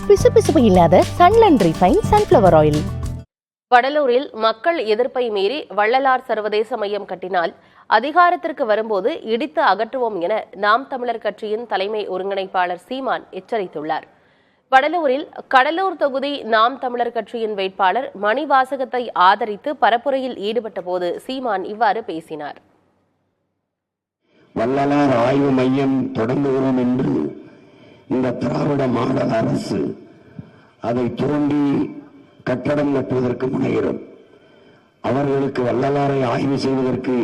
பிசுபிசுப்பு இல்லாத சன்லண்ட் refine sunflower oil. வடலூரில் மக்கள் எதிர்ப்பை மீறி வள்ளலார் சர்வதேச மையம் கட்டினால் அதிகாரத்திற்கு வரும்போது இடித்து அகற்றுவோம் என நாம் தமிழர் கட்சியின் தலைமை ஒருங்கிணைப்பாளர் சீமான் எச்சரித்துள்ளார். வடலூரில் கடலூர் தொகுதி நாம் தமிழர் கட்சியின் வேட்பாளர் மணிவாசகத்தை ஆதரித்து பரப்புரையில் ஈடுபட்ட போது சீமான் இவ்வாறு பேசினார். வள்ளலார் ஆய்வு மையம் தொடங்குகிறோம் என்று இந்த திராவிட மாடல் அரசு அதை தோண்டி கட்டடம் கட்டுவதற்கு முனைகிறோம். அவர்களுக்கு வள்ளலாரை ஆய்வு செய்வதற்கு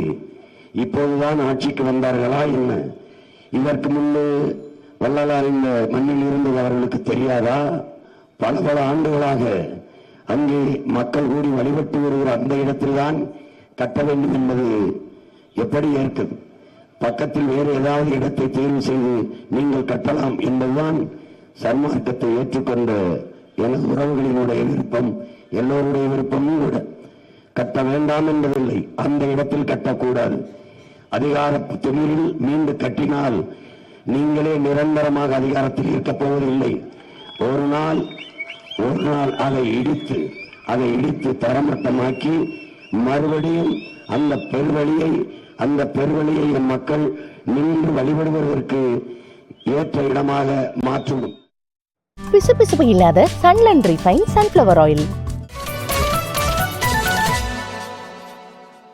இப்போதுதான் ஆட்சிக்கு வந்தார்களா என்ன? இதற்கு முன்பு வள்ளலார் இந்த மண்ணில் இருந்தது அவர்களுக்கு தெரியாதா? பல ஆண்டுகளாக அங்கே மக்கள் கூடி வழிபட்டு வருகிற அந்த இடத்தில்தான் கட்ட வேண்டும் என்பது எப்படி ஏற்கும்? பக்கத்தில் வேறு ஏதாவது இடத்தை தேர்வு செய்து நீங்கள் கட்டலாம் என்பதுதான் சன்மார்க்கத்தை ஏற்றுக்கொண்ட எனது உறவுகளினுடைய விருப்பம், எல்லோருடைய விருப்பமும் கூட. கட்ட வேண்டாம் என்பதில்லை, அந்த இடத்தில் கட்டக்கூடாது. அதிகார திமிரில் மீண்டு கட்டினால் நீங்களே நிரந்தரமாக அதிகாரத்தில் இருக்கப் போவதில்லை. ஒரு நாள் அதை இடித்து தரமட்டமாக்கி மறுபடியும் அந்த பெருவழியை மக்கள் நின்று வழிபடுவதற்கு ஏற்ற இடமாக மாற்றும். பிசுபிசுப்பு இல்லாத சன்லண்ட் ரிஃபைன் சன்ஃப்ளவர் ஆயில்.